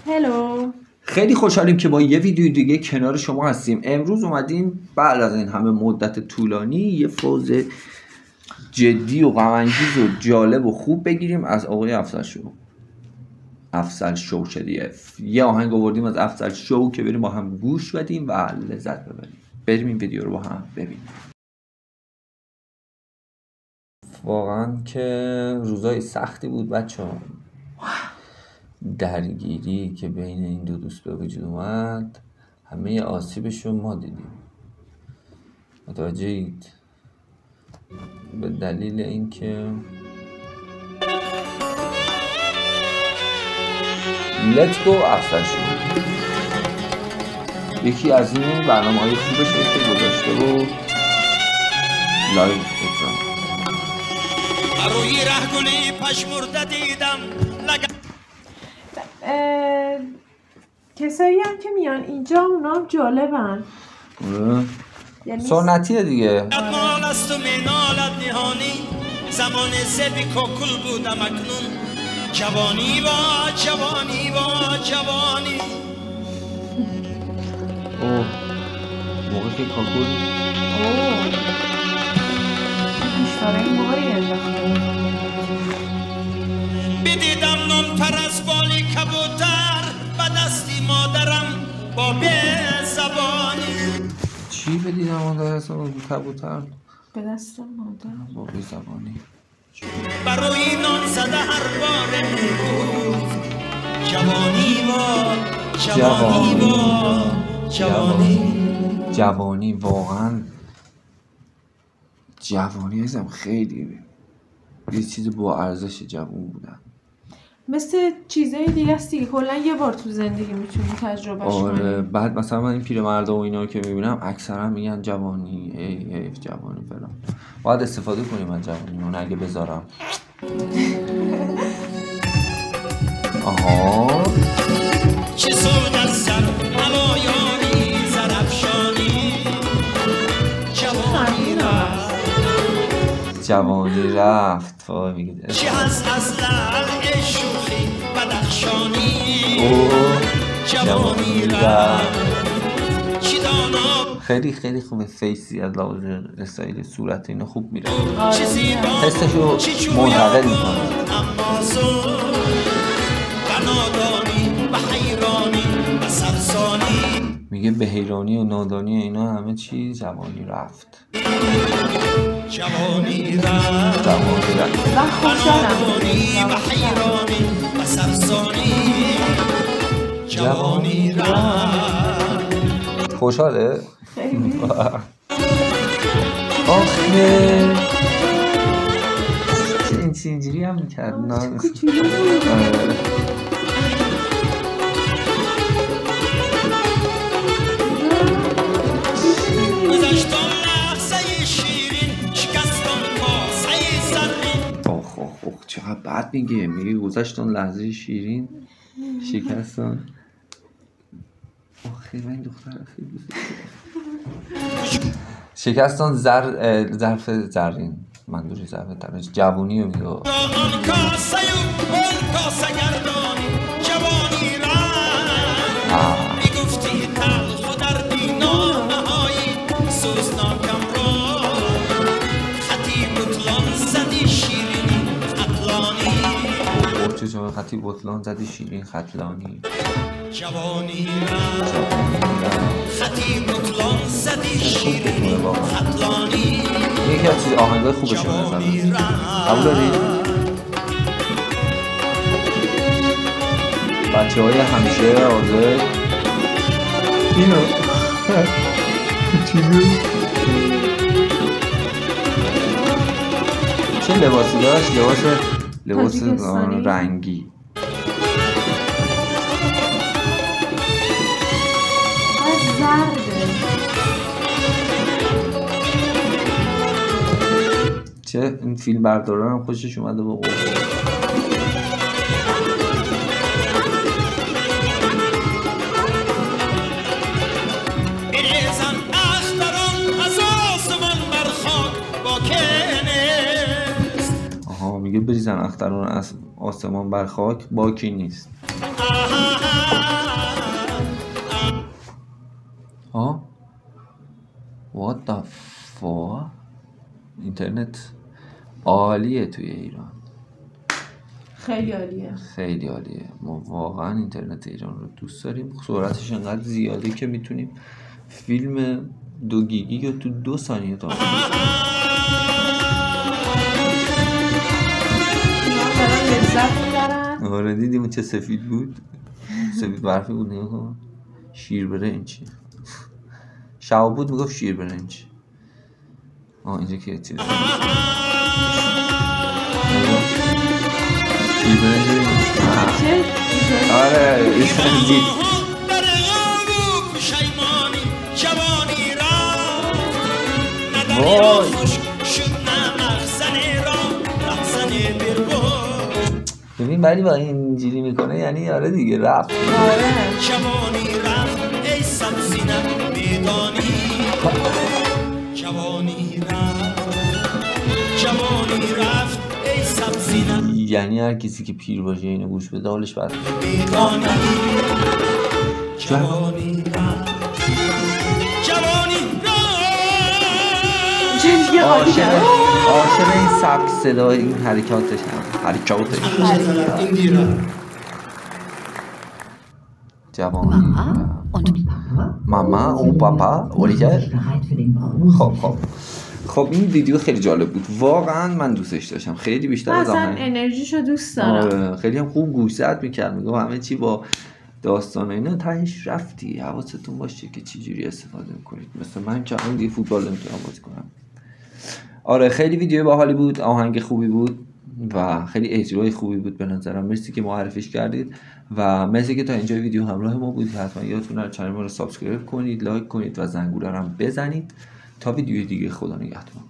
هلو. خیلی خوشحالیم که با یه ویدیو دیگه کنار شما هستیم. امروز اومدیم بعد از این همه مدت طولانی یه فوز جدی و غم‌انگیز و جالب و خوب بگیریم از آقای افضل شو شدیه. یه آهنگ آوردیم از افضل شو که بریم با هم گوش بدیم و لذت ببریم. بریم این ویدیو رو با هم ببینیم. واقعا که روزای سختی بود بچه‌ها. درگیری که بین این دو دوست به وجود اومد، همه آسیبش رو ما دیدیم. متوجهید؟ به دلیل اینکه Let's go افضل شو یکی از این برنامه‌های خوبش که گذاشته و لایو اجرا. روی رهگلی پشمرده دیدم کسایی هم که میان اینجا اونا هم جالبن. یعنی سنتیه دیگه. مال است و مینالت نهانی زمان زبی کوکل بودم اکنون جوانی و جوانی و جوانی. اوه موقع که کاکل بیشتره ماری انداخته. بدیدم نون پر از بالی کبوتر به دستی مادرم با به زبانی. چی بدیدم مادر از کبوتر؟ به دست مادر با به زبانی. برای نان زده هر بار میگفت جوانی و جوانی و جوانی. واقعا جوانی ازم خیلی یه چیز با ارزش جوان بودن. مثل چیزای دیگه است دیگه، کلا یه بار تو زندگی میتونی تجربهش کنی. آره بعد مثلا من این پیرمردا و اینا رو که میبینم اکثرا میگن جوانی ای جوانی فلان. باید استفاده کنیم از جوانی اون اگه بذارم. آها چه سود از سر علایانی زرفشانی جوانی رفت. وای میگه چه هست از لعل شوخی بدخشانی جوانی رفت چی دانا. خیلی خوبه. فیسی از لحاظ استایل صورت اینا خوب میره. چه زیبا حسشو منتقل میکنه. اما زور و نادانی و حیرانی و سرسانی. میگه به حیرانی و نادانی اینا همه چی جوانی رفت. جوانی رفت من خوشحالم و حیرانی و سرسانی. جوانی رفت. خوشحاله؟ خیلی. آخه اینجوری هم میکرد. کوچولو بود. چقدر بد میگه گذشت اون لحظه شیرین شکستان. آخه من دختر خیلی دوست دارم. شکستان ظرف زرین. منظوری ظرف درج جوونی رو میگه. آن کاسه و کاسه گردانی جوانی رفت. میگفتی تلخ و در دینامه‌هایی سوزناکم را خطی بطلان زدی شیرینی خطلانی. چه شما خطی بطلان زدی شیرین خطلانی. جوانی رفت خطی بطلان زدی شیرینی خطلانی. یکی از چیز آهنگای خوبش رو بزنم. قبول دارید؟ بچه های همیشه حاضر اینو چه لباسی داشت؟ لباس رنگی. چه این فیلم برداران هم خوشش اومده با قول. آها میگه بریزن اختران از آسمان بر خاک باکی نیست. اینترنت عالیه توی ایران، خیلی عالیه. خیلی عالیه. ما واقعا اینترنت ایران رو دوست داریم. سرعتش انقدر زیاده که میتونیم فیلم 2 گیگی رو تو 2 ثانیه تا آره دیدیم چه سفید بود، سفید برفی بود. نگاه کن شیر برنج، شب بود میگفت شیر برنج. اینجا که چیز شیر برنج آره وای ببین ولی با اینجوری میکنه یعنی آره دیگه رفت. جوانی رفت ای سبزینم میدانی، جوانی رفت ای سبزینم. یعنی هر کسی که پیر باشه اینو گوش بده حالش بد میدانی، جوانی رفت عاشق این سبک صدا، این حرکاتش جوانی ماما و پاپا خب این ویدیو خیلی جالب بود واقعا، من دوستش داشتم خیلی بیشتر از اصلا انرژیشو دوست دارم. خیلی هم خوب گوشزد میکرد، میگم همه چی با داستان اینا تهش رفتی. حواستون باشه که چی جوری استفاده میکنید، مثل من که الان دیگه فوتبال نمیتونم بازی کنم. آره خیلی ویدیو باحالی بود، آهنگ خوبی بود و خیلی اجرای خوبی بود به نظرم. مرسی که معرفیش کردید و مرسی که تا اینجا ویدیو همراه ما بودید. حتما یادتون نره کانال ما رو سابسکرایب کنید، لایک کنید و زنگوله رو هم بزنید. تا ویدیوی دیگه، خدا نگهدار.